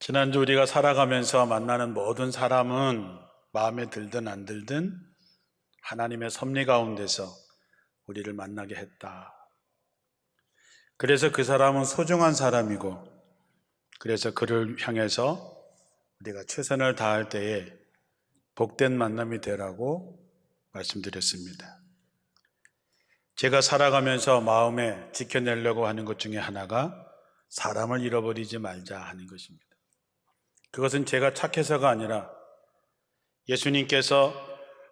지난주 우리가 살아가면서 만나는 모든 사람은 마음에 들든 안 들든 하나님의 섭리 가운데서 우리를 만나게 했다. 그래서 그 사람은 소중한 사람이고, 그래서 그를 향해서 우리가 최선을 다할 때에 복된 만남이 되라고 말씀드렸습니다. 제가 살아가면서 마음에 지켜내려고 하는 것 중에 하나가 사람을 잃어버리지 말자 하는 것입니다. 그것은 제가 착해서가 아니라 예수님께서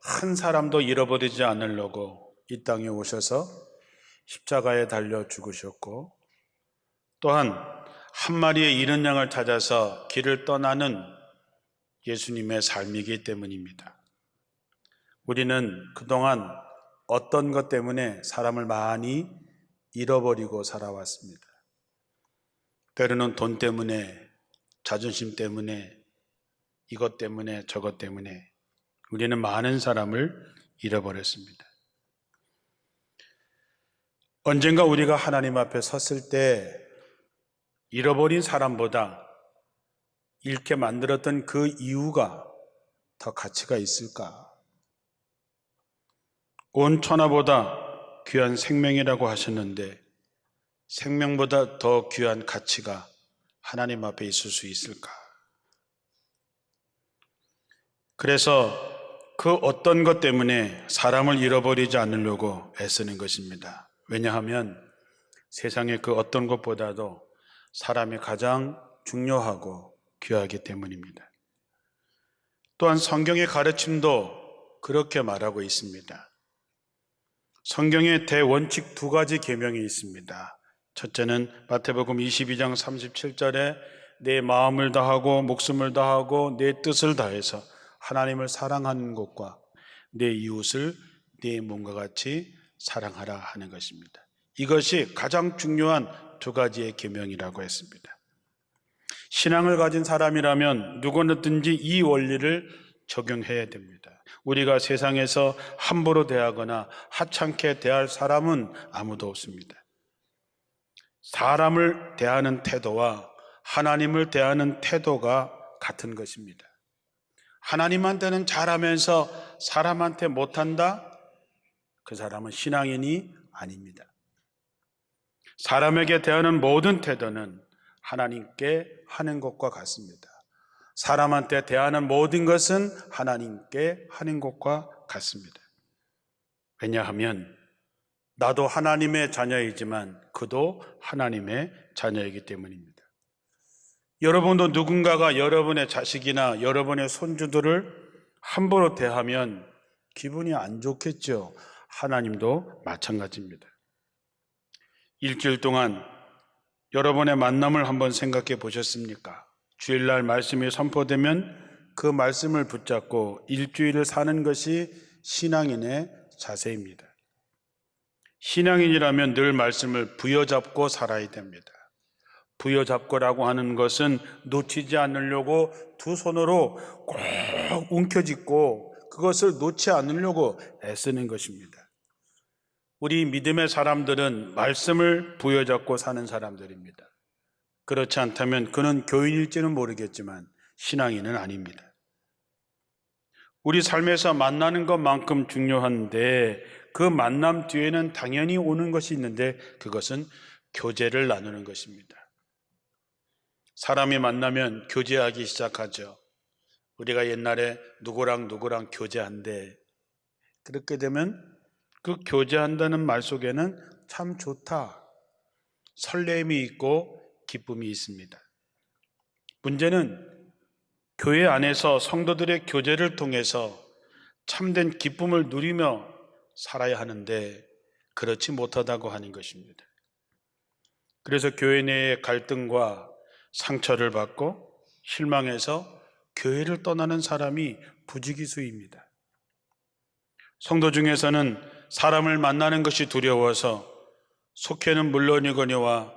한 사람도 잃어버리지 않으려고 이 땅에 오셔서 십자가에 달려 죽으셨고, 또한 한 마리의 잃은 양을 찾아서 길을 떠나는 예수님의 삶이기 때문입니다. 우리는 그동안 어떤 것 때문에 사람을 많이 잃어버리고 살아왔습니다. 때로는 돈 때문에, 자존심 때문에, 이것 때문에, 저것 때문에 우리는 많은 사람을 잃어버렸습니다. 언젠가 우리가 하나님 앞에 섰을 때 잃어버린 사람보다 잃게 만들었던 그 이유가 더 가치가 있을까? 온 천하보다 귀한 생명이라고 하셨는데 생명보다 더 귀한 가치가 하나님 앞에 있을 수 있을까? 그래서 그 어떤 것 때문에 사람을 잃어버리지 않으려고 애쓰는 것입니다. 왜냐하면 세상의 그 어떤 것보다도 사람이 가장 중요하고 귀하기 때문입니다. 또한 성경의 가르침도 그렇게 말하고 있습니다. 성경에 대원칙 두 가지 계명이 있습니다. 첫째는 마태복음 22장 37절에 내 마음을 다하고 목숨을 다하고 내 뜻을 다해서 하나님을 사랑하는 것과 내 이웃을 내 몸과 같이 사랑하라 하는 것입니다. 이것이 가장 중요한 두 가지의 계명이라고 했습니다. 신앙을 가진 사람이라면 누구든지 이 원리를 적용해야 됩니다. 우리가 세상에서 함부로 대하거나 하찮게 대할 사람은 아무도 없습니다. 사람을 대하는 태도와 하나님을 대하는 태도가 같은 것입니다. 하나님한테는 잘하면서 사람한테 못한다? 그 사람은 신앙인이 아닙니다. 사람에게 대하는 모든 태도는 하나님께 하는 것과 같습니다. 사람한테 대하는 모든 것은 하나님께 하는 것과 같습니다. 왜냐하면 나도 하나님의 자녀이지만 그도 하나님의 자녀이기 때문입니다. 여러분도 누군가가 여러분의 자식이나 여러분의 손주들을 함부로 대하면 기분이 안 좋겠죠. 하나님도 마찬가지입니다. 일주일 동안 여러분의 만남을 한번 생각해 보셨습니까? 주일날 말씀이 선포되면 그 말씀을 붙잡고 일주일을 사는 것이 신앙인의 자세입니다. 신앙인이라면 늘 말씀을 부여잡고 살아야 됩니다. 부여잡고라고 하는 것은 놓치지 않으려고 두 손으로 꼭 움켜쥐고 그것을 놓지 않으려고 애쓰는 것입니다. 우리 믿음의 사람들은 말씀을 부여잡고 사는 사람들입니다. 그렇지 않다면 그는 교인일지는 모르겠지만 신앙인은 아닙니다. 우리 삶에서 만나는 것만큼 중요한데 그 만남 뒤에는 당연히 오는 것이 있는데 그것은 교제를 나누는 것입니다. 사람이 만나면 교제하기 시작하죠. 우리가 옛날에 누구랑 교제한대. 그렇게 되면 그 교제한다는 말 속에는 참 좋다, 설렘이 있고 기쁨이 있습니다. 문제는 교회 안에서 성도들의 교제를 통해서 참된 기쁨을 누리며 살아야 하는데 그렇지 못하다고 하는 것입니다. 그래서 교회 내의 갈등과 상처를 받고 실망해서 교회를 떠나는 사람이 부지기수입니다. 성도 중에서는 사람을 만나는 것이 두려워서 속회는 물론이거니와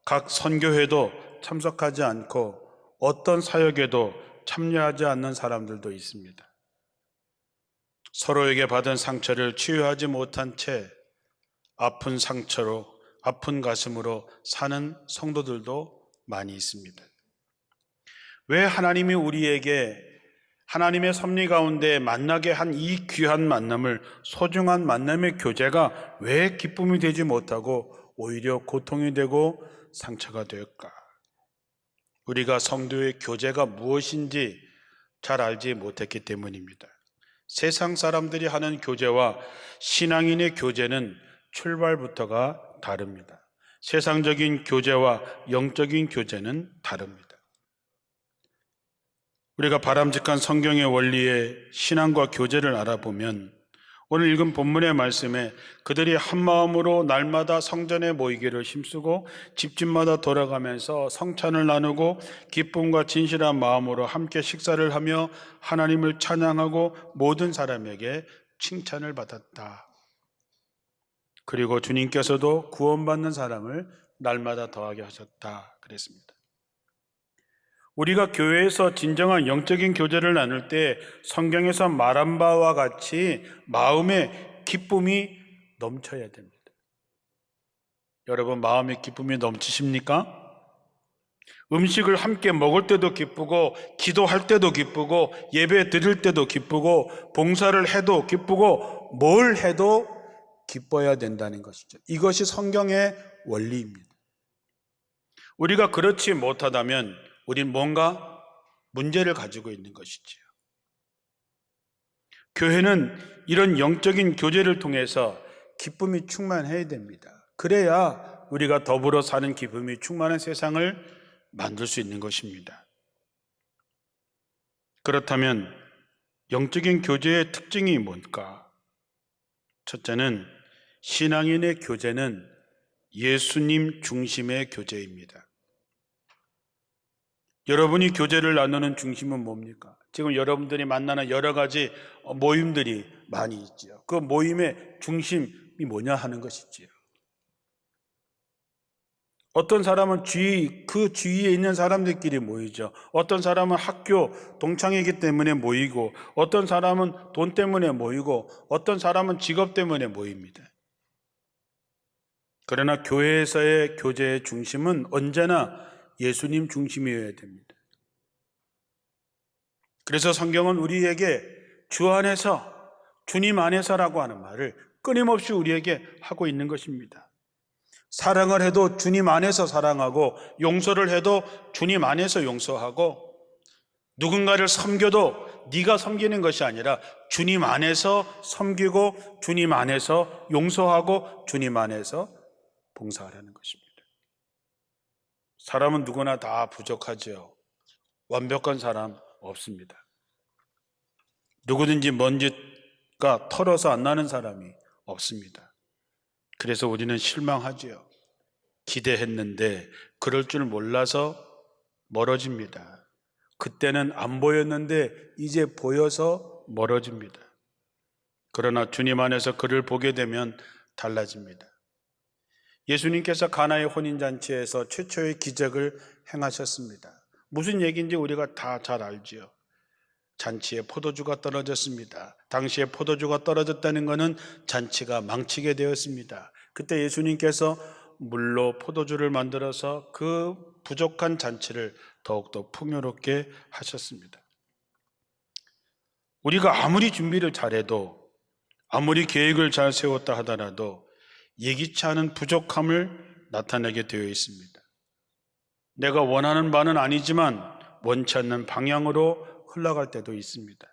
각 선교회도 참석하지 않고 어떤 사역에도 참여하지 않는 사람들도 있습니다. 서로에게 받은 상처를 치유하지 못한 채 아픈 상처로, 아픈 가슴으로 사는 성도들도 많이 있습니다. 왜 하나님이 우리에게 하나님의 섭리 가운데 만나게 한 이 귀한 만남을, 소중한 만남의 교제가 왜 기쁨이 되지 못하고 오히려 고통이 되고 상처가 될까? 우리가 성도의 교제가 무엇인지 잘 알지 못했기 때문입니다. 세상 사람들이 하는 교제와 신앙인의 교제는 출발부터가 다릅니다. 세상적인 교제와 영적인 교제는 다릅니다. 우리가 바람직한 성경의 원리의 신앙과 교제를 알아보면 오늘 읽은 본문의 말씀에 그들이 한마음으로 날마다 성전에 모이기를 힘쓰고 집집마다 돌아가면서 성찬을 나누고 기쁨과 진실한 마음으로 함께 식사를 하며 하나님을 찬양하고 모든 사람에게 칭찬을 받았다. 그리고 주님께서도 구원받는 사람을 날마다 더하게 하셨다 그랬습니다. 우리가 교회에서 진정한 영적인 교제를 나눌 때 성경에서 말한 바와 같이 마음에 기쁨이 넘쳐야 됩니다. 여러분, 마음에 기쁨이 넘치십니까? 음식을 함께 먹을 때도 기쁘고, 기도할 때도 기쁘고, 예배 드릴 때도 기쁘고, 봉사를 해도 기쁘고, 뭘 해도 기뻐야 된다는 것이죠. 이것이 성경의 원리입니다. 우리가 그렇지 못하다면 우린 뭔가 문제를 가지고 있는 것이지요. 교회는 이런 영적인 교제를 통해서 기쁨이 충만해야 됩니다. 그래야 우리가 더불어 사는 기쁨이 충만한 세상을 만들 수 있는 것입니다. 그렇다면 영적인 교제의 특징이 뭘까? 첫째는 신앙인의 교제는 예수님 중심의 교제입니다. 여러분이 교제를 나누는 중심은 뭡니까? 지금 여러분들이 만나는 여러 가지 모임들이 많이 있죠. 그 모임의 중심이 뭐냐 하는 것이지요. 어떤 사람은 그 주위에 있는 사람들끼리 모이죠. 어떤 사람은 학교 동창이기 때문에 모이고, 어떤 사람은 돈 때문에 모이고, 어떤 사람은 직업 때문에 모입니다. 그러나 교회에서의 교제의 중심은 언제나 예수님 중심이어야 됩니다. 그래서 성경은 우리에게 주 안에서, 주님 안에서라고 하는 말을 끊임없이 우리에게 하고 있는 것입니다. 사랑을 해도 주님 안에서 사랑하고, 용서를 해도 주님 안에서 용서하고, 누군가를 섬겨도 네가 섬기는 것이 아니라 주님 안에서 섬기고, 주님 안에서 용서하고, 주님 안에서 봉사하라는 것입니다. 사람은 누구나 다 부족하죠. 완벽한 사람 없습니다. 누구든지 먼지가 털어서 안 나는 사람이 없습니다. 그래서 우리는 실망하지요. 기대했는데 그럴 줄 몰라서 멀어집니다. 그때는 안 보였는데 이제 보여서 멀어집니다. 그러나 주님 안에서 그를 보게 되면 달라집니다. 예수님께서 가나의 혼인잔치에서 최초의 기적을 행하셨습니다. 무슨 얘기인지 우리가 다 잘 알지요. 잔치에 포도주가 떨어졌습니다. 당시에 포도주가 떨어졌다는 것은 잔치가 망치게 되었습니다. 그때 예수님께서 물로 포도주를 만들어서 그 부족한 잔치를 더욱더 풍요롭게 하셨습니다. 우리가 아무리 준비를 잘해도, 아무리 계획을 잘 세웠다 하더라도 예기치 않은 부족함을 나타내게 되어 있습니다. 내가 원하는 바는 아니지만 원치 않는 방향으로 흘러갈 때도 있습니다.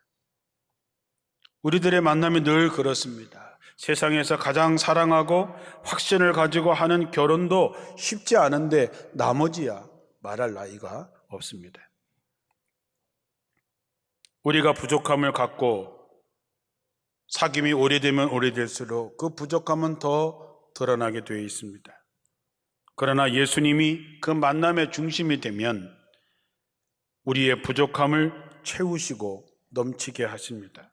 우리들의 만남이 늘 그렇습니다. 세상에서 가장 사랑하고 확신을 가지고 하는 결혼도 쉽지 않은데 나머지야 말할 나이가 없습니다. 우리가 부족함을 갖고 사귐이 오래되면 오래될수록 그 부족함은 더 드러나게 되어 있습니다. 그러나 예수님이 그 만남의 중심이 되면 우리의 부족함을 채우시고 넘치게 하십니다.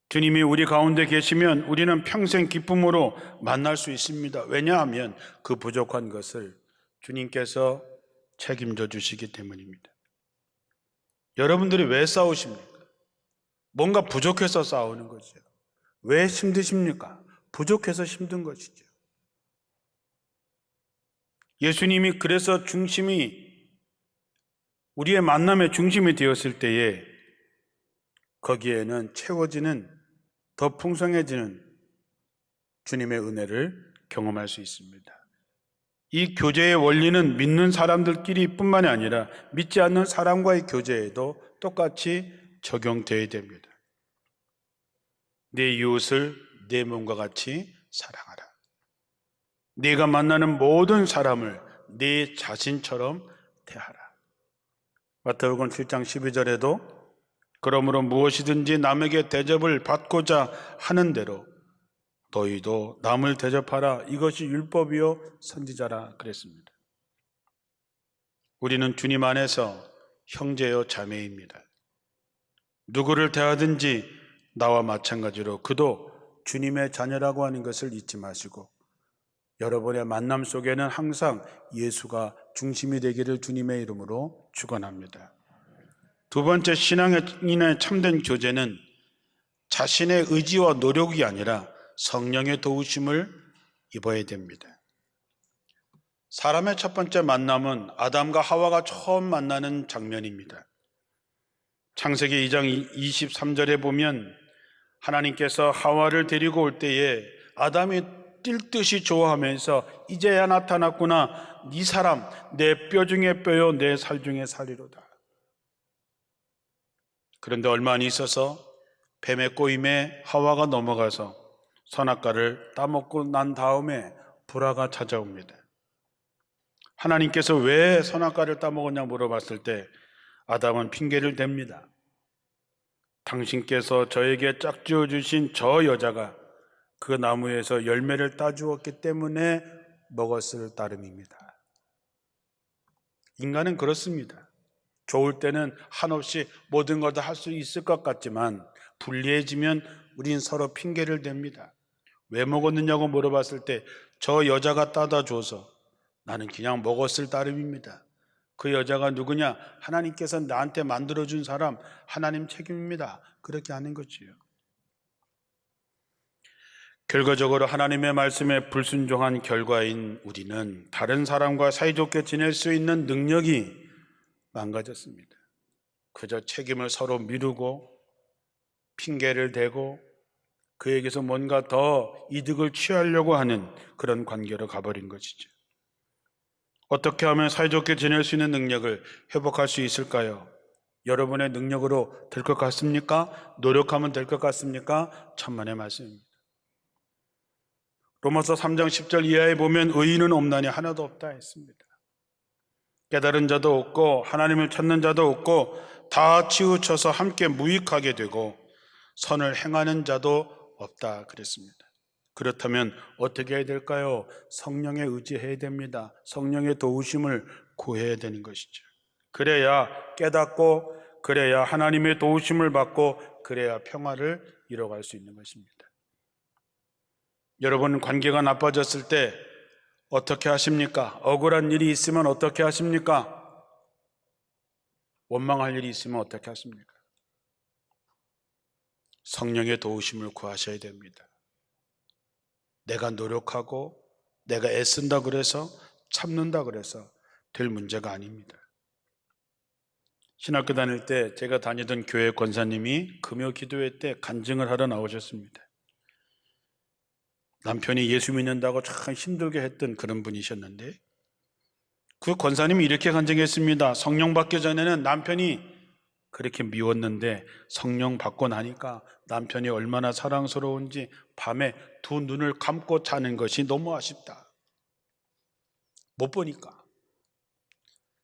주님이 우리 가운데 계시면 우리는 평생 기쁨으로 만날 수 있습니다. 왜냐하면 그 부족한 것을 주님께서 책임져 주시기 때문입니다. 여러분들이 왜 싸우십니까? 뭔가 부족해서 싸우는 거죠. 왜 힘드십니까? 부족해서 힘든 것이죠. 예수님이 그래서 중심이 우리의 만남의 중심이 되었을 때에 거기에는 채워지는, 더 풍성해지는 주님의 은혜를 경험할 수 있습니다. 이 교제의 원리는 믿는 사람들끼리 뿐만이 아니라 믿지 않는 사람과의 교제에도 똑같이 적용되어야 됩니다. 내 이웃을 내 몸과 같이 사랑하라. 네가 만나는 모든 사람을 네 자신처럼 대하라. 마태복음 7장 12절에도 그러므로 무엇이든지 남에게 대접을 받고자 하는 대로 너희도 남을 대접하라. 이것이 율법이요 선지자라 그랬습니다. 우리는 주님 안에서 형제요 자매입니다. 누구를 대하든지 나와 마찬가지로 그도 주님의 자녀라고 하는 것을 잊지 마시고 여러분의 만남 속에는 항상 예수가 중심이 되기를 주님의 이름으로 축원합니다. 두 번째, 신앙인의 참된 교제는 자신의 의지와 노력이 아니라 성령의 도우심을 입어야 됩니다. 사람의 첫 번째 만남은 아담과 하와가 처음 만나는 장면입니다. 창세기 2장 23절에 보면 하나님께서 하와를 데리고 올 때에 아담이 뛸 듯이 좋아하면서 이제야 나타났구나. 네 사람, 내 뼈 중에 뼈요 내 살 중에 살이로다. 그런데 얼마 안 있어서 뱀의 꼬임에 하와가 넘어가서 선악과를 따먹고 난 다음에 불화가 찾아옵니다. 하나님께서 왜 선악과를 따먹었냐 물어봤을 때 아담은 핑계를 댑니다. 당신께서 저에게 짝지어 주신 저 여자가 그 나무에서 열매를 따주었기 때문에 먹었을 따름입니다. 인간은 그렇습니다. 좋을 때는 한없이 모든 걸 다 할 수 있을 것 같지만 불리해지면 우린 서로 핑계를 댑니다. 왜 먹었느냐고 물어봤을 때 저 여자가 따다 줘서 나는 그냥 먹었을 따름입니다. 그 여자가 누구냐? 하나님께서 나한테 만들어준 사람, 하나님 책임입니다. 그렇게 하는 거지요. 결과적으로 하나님의 말씀에 불순종한 결과인 우리는 다른 사람과 사이좋게 지낼 수 있는 능력이 망가졌습니다. 그저 책임을 서로 미루고 핑계를 대고 그에게서 뭔가 더 이득을 취하려고 하는 그런 관계로 가버린 것이죠. 어떻게 하면 사이좋게 지낼 수 있는 능력을 회복할 수 있을까요? 여러분의 능력으로 될 것 같습니까? 노력하면 될 것 같습니까? 천만의 말씀입니다. 로마서 3장 10절 이하에 보면 의인은 없나니 하나도 없다 했습니다. 깨달은 자도 없고 하나님을 찾는 자도 없고 다 치우쳐서 함께 무익하게 되고 선을 행하는 자도 없다 그랬습니다. 그렇다면 어떻게 해야 될까요? 성령에 의지해야 됩니다. 성령의 도우심을 구해야 되는 것이죠. 그래야 깨닫고 그래야 하나님의 도우심을 받고 그래야 평화를 이뤄갈 수 있는 것입니다. 여러분, 관계가 나빠졌을 때 어떻게 하십니까? 억울한 일이 있으면 어떻게 하십니까? 원망할 일이 있으면 어떻게 하십니까? 성령의 도우심을 구하셔야 됩니다. 내가 노력하고 내가 애쓴다 그래서 참는다 그래서 될 문제가 아닙니다. 신학교 다닐 때 제가 다니던 교회 권사님이 금요 기도회 때 간증을 하러 나오셨습니다. 남편이 예수 믿는다고 참 힘들게 했던 그런 분이셨는데 그 권사님이 이렇게 간증했습니다. 성령 받기 전에는 남편이 그렇게 미웠는데 성령 받고 나니까 남편이 얼마나 사랑스러운지 밤에 두 눈을 감고 자는 것이 너무 아쉽다. 못 보니까.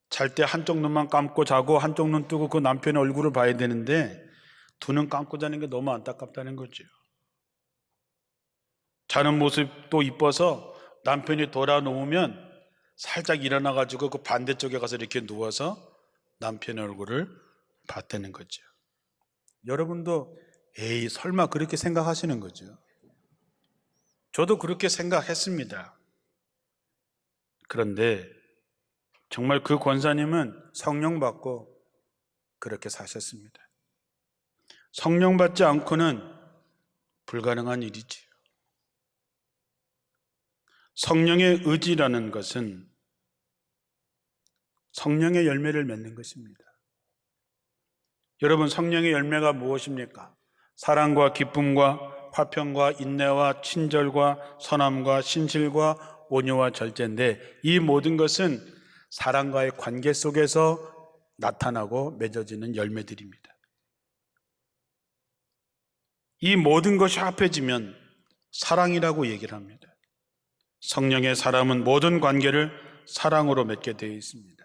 잘 때 한쪽 눈만 감고 자고 한쪽 눈 뜨고 그 남편의 얼굴을 봐야 되는데 두 눈 감고 자는 게 너무 안타깝다는 거죠. 자는 모습도 이뻐서 남편이 돌아 누우면 살짝 일어나가지고 그 반대쪽에 가서 이렇게 누워서 남편의 얼굴을 봤다는 거죠. 여러분도 에이 설마 그렇게 생각하시는 거죠. 저도 그렇게 생각했습니다. 그런데 정말 그 권사님은 성령 받고 그렇게 사셨습니다. 성령 받지 않고는 불가능한 일이지요. 성령의 의지라는 것은 성령의 열매를 맺는 것입니다. 여러분, 성령의 열매가 무엇입니까? 사랑과 기쁨과 화평과 인내와 친절과 선함과 신실과 온유와 절제인데, 이 모든 것은 사람과의 관계 속에서 나타나고 맺어지는 열매들입니다. 이 모든 것이 합해지면 사랑이라고 얘기를 합니다. 성령의 사람은 모든 관계를 사랑으로 맺게 되어 있습니다.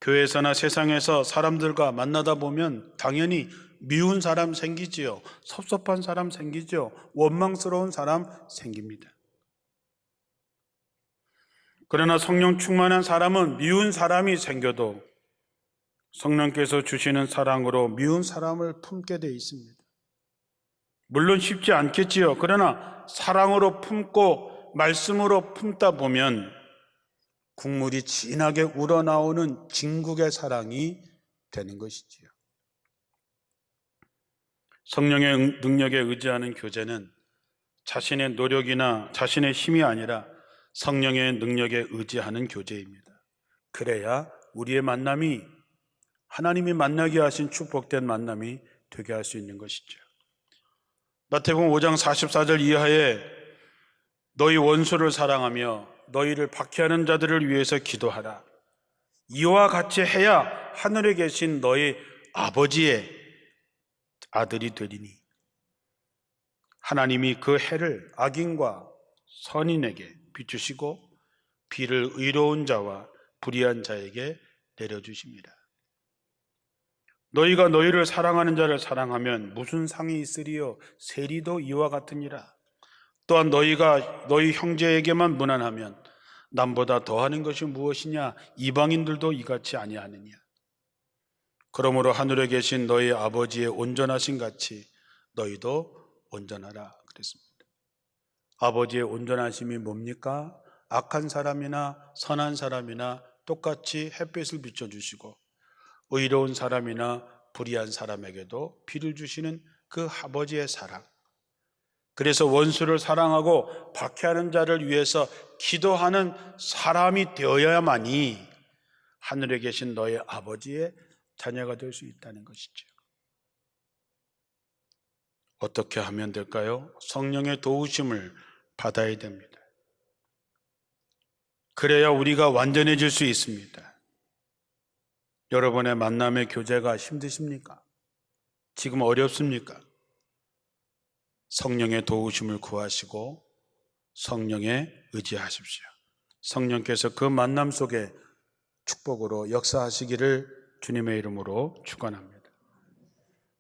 교회에서나 세상에서 사람들과 만나다 보면 당연히 미운 사람 생기지요. 섭섭한 사람 생기죠. 원망스러운 사람 생깁니다. 그러나 성령 충만한 사람은 미운 사람이 생겨도 성령께서 주시는 사랑으로 미운 사람을 품게 되어 있습니다. 물론 쉽지 않겠지요. 그러나 사랑으로 품고 말씀으로 품다 보면 국물이 진하게 우러나오는 진국의 사랑이 되는 것이지요. 성령의 능력에 의지하는 교제는 자신의 노력이나 자신의 힘이 아니라 성령의 능력에 의지하는 교제입니다. 그래야 우리의 만남이 하나님이 만나게 하신 축복된 만남이 되게 할 수 있는 것이죠. 마태복음 5장 44절 이하에 너희 원수를 사랑하며 너희를 박해하는 자들을 위해서 기도하라. 이와 같이 해야 하늘에 계신 너희 아버지의 아들이 되리니 하나님이 그 해를 악인과 선인에게 비추시고 비를 의로운 자와 불의한 자에게 내려주십니다. 너희가 너희를 사랑하는 자를 사랑하면 무슨 상이 있으리요? 세리도 이와 같으니라. 또한 너희가 너희 형제에게만 무난하면 남보다 더하는 것이 무엇이냐? 이방인들도 이같이 아니하느냐? 그러므로 하늘에 계신 너희 아버지의 온전하신 같이 너희도 온전하라 그랬습니다. 아버지의 온전하심이 뭡니까? 악한 사람이나 선한 사람이나 똑같이 햇빛을 비춰주시고 의로운 사람이나 불의한 사람에게도 비를 주시는 그 아버지의 사랑. 그래서 원수를 사랑하고 박해하는 자를 위해서 기도하는 사람이 되어야만이 하늘에 계신 너희 아버지의 자녀가 될 수 있다는 것이죠. 어떻게 하면 될까요? 성령의 도우심을 받아야 됩니다. 그래야 우리가 완전해질 수 있습니다. 여러분의 만남의 교제가 힘드십니까? 지금 어렵습니까? 성령의 도우심을 구하시고 성령에 의지하십시오. 성령께서 그 만남 속에 축복으로 역사하시기를 주님의 이름으로 축원합니다.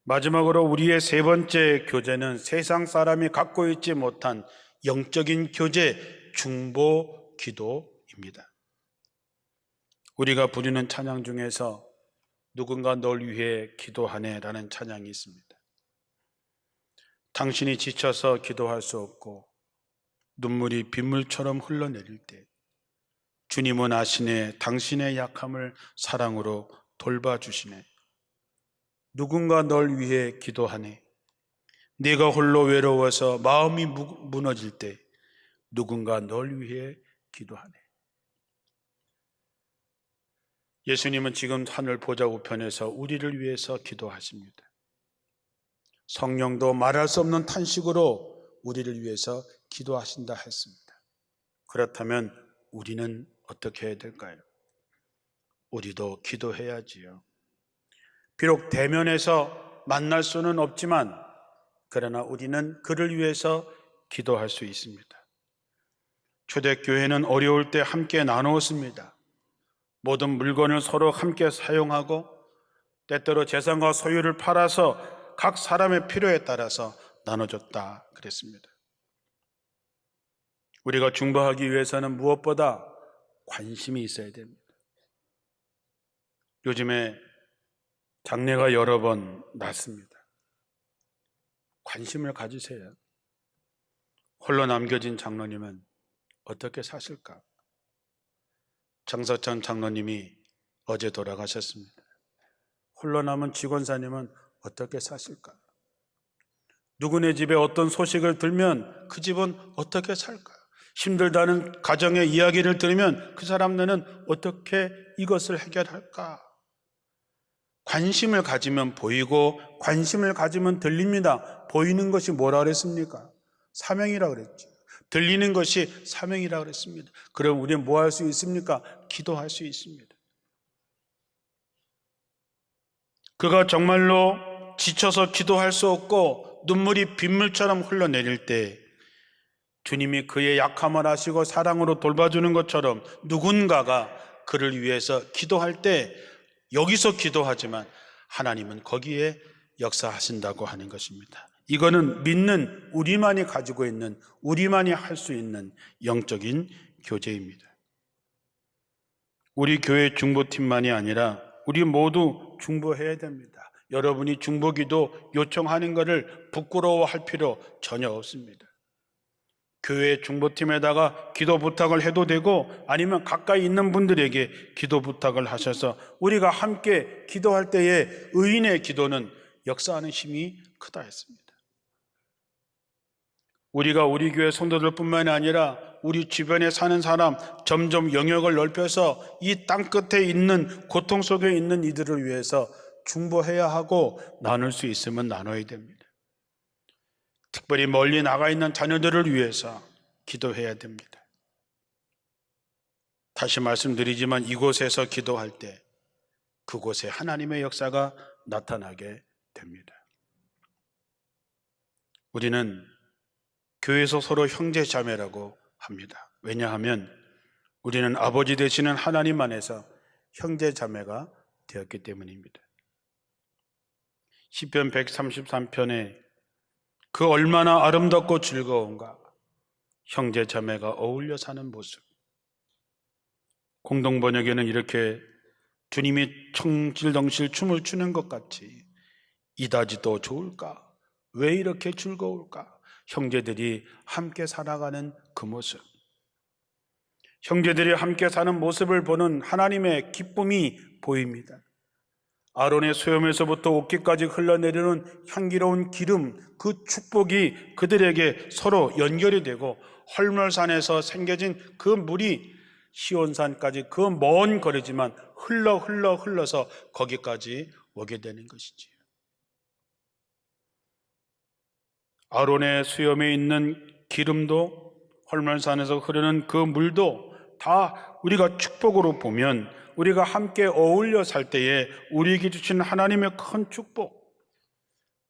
마지막으로 우리의 세 번째 교제는 세상 사람이 갖고 있지 못한 영적인 교제, 중보 기도입니다. 우리가 부르는 찬양 중에서 누군가 널 위해 기도하네 라는 찬양이 있습니다. 당신이 지쳐서 기도할 수 없고 눈물이 빗물처럼 흘러내릴 때 주님은 아시네 당신의 약함을 사랑으로 돌봐주시네. 누군가 널 위해 기도하네. 네가 홀로 외로워서 마음이 무너질 때 누군가 널 위해 기도하네. 예수님은 지금 하늘 보좌 우편에서 우리를 위해서 기도하십니다. 성령도 말할 수 없는 탄식으로 우리를 위해서 기도하신다 했습니다. 그렇다면 우리는 어떻게 해야 될까요? 우리도 기도해야지요. 비록 대면에서 만날 수는 없지만 그러나 우리는 그를 위해서 기도할 수 있습니다. 초대교회는 어려울 때 함께 나누었습니다. 모든 물건을 서로 함께 사용하고 때때로 재산과 소유를 팔아서 각 사람의 필요에 따라서 나눠줬다 그랬습니다. 우리가 중보하기 위해서는 무엇보다 관심이 있어야 됩니다. 요즘에 장례가 여러 번 났습니다. 관심을 가지세요. 홀로 남겨진 장로님은 어떻게 사실까? 정석천 장로님이 어제 돌아가셨습니다. 홀로 남은 직원사님은 어떻게 사실까? 누구네 집에 어떤 소식을 들면 그 집은 어떻게 살까? 힘들다는 가정의 이야기를 들으면 그 사람들은 어떻게 이것을 해결할까? 관심을 가지면 보이고 관심을 가지면 들립니다. 보이는 것이 뭐라 그랬습니까? 사명이라 그랬죠. 들리는 것이 사명이라 그랬습니다. 그럼 우리는 뭐 할 수 있습니까? 기도할 수 있습니다. 그가 정말로 지쳐서 기도할 수 없고 눈물이 빗물처럼 흘러내릴 때 주님이 그의 약함을 아시고 사랑으로 돌봐주는 것처럼 누군가가 그를 위해서 기도할 때 여기서 기도하지만 하나님은 거기에 역사하신다고 하는 것입니다. 이거는 믿는 우리만이 가지고 있는, 우리만이 할 수 있는 영적인 교제입니다. 우리 교회 중보팀만이 아니라 우리 모두 중보해야 됩니다. 여러분이 중보기도 요청하는 것을 부끄러워할 필요 전혀 없습니다. 교회 중보팀에다가 기도 부탁을 해도 되고 아니면 가까이 있는 분들에게 기도 부탁을 하셔서 우리가 함께 기도할 때에 의인의 기도는 역사하는 힘이 크다 했습니다. 우리가 우리 교회 성도들뿐만이 아니라 우리 주변에 사는 사람 점점 영역을 넓혀서 이 땅끝에 있는 고통 속에 있는 이들을 위해서 중보해야 하고 나눌 수 있으면 나눠야 됩니다. 특별히 멀리 나가 있는 자녀들을 위해서 기도해야 됩니다. 다시 말씀드리지만 이곳에서 기도할 때 그곳에 하나님의 역사가 나타나게 됩니다. 우리는 교회에서 서로 형제 자매라고 합니다. 왜냐하면 우리는 아버지 되시는 하나님 안에서 형제 자매가 되었기 때문입니다. 시편 133편에 그 얼마나 아름답고 즐거운가, 형제 자매가 어울려 사는 모습. 공동번역에는 이렇게 주님이 청질덩실 춤을 추는 것 같이 이다지도 좋을까? 왜 이렇게 즐거울까? 형제들이 함께 살아가는 그 모습, 형제들이 함께 사는 모습을 보는 하나님의 기쁨이 보입니다. 아론의 수염에서부터 옷깃까지 흘러내리는 향기로운 기름, 그 축복이 그들에게 서로 연결이 되고 헐멀산에서 생겨진 그 물이 시온산까지 그 먼 거리지만 흘러서 거기까지 오게 되는 것이지요. 아론의 수염에 있는 기름도 헐멀산에서 흐르는 그 물도 다 우리가 축복으로 보면 우리가 함께 어울려 살 때에 우리에게 주신 하나님의 큰 축복,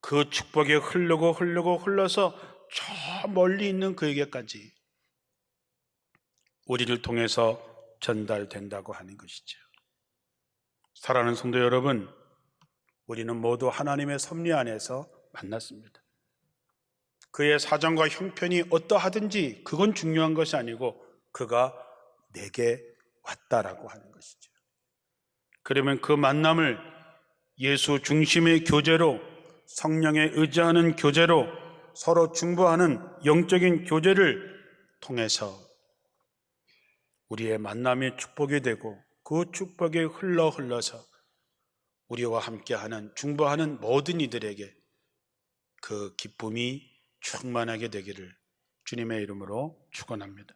그 축복이 흘러서 저 멀리 있는 그에게까지 우리를 통해서 전달된다고 하는 것이죠. 사랑하는 성도 여러분, 우리는 모두 하나님의 섭리 안에서 만났습니다. 그의 사정과 형편이 어떠하든지 그건 중요한 것이 아니고 그가 내게 왔다라고 하는 것이죠. 그러면 그 만남을 예수 중심의 교제로, 성령에 의지하는 교제로, 서로 중보하는 영적인 교제를 통해서 우리의 만남이 축복이 되고 그 축복이 흘러서 우리와 함께하는 중보하는 모든 이들에게 그 기쁨이 충만하게 되기를 주님의 이름으로 축원합니다.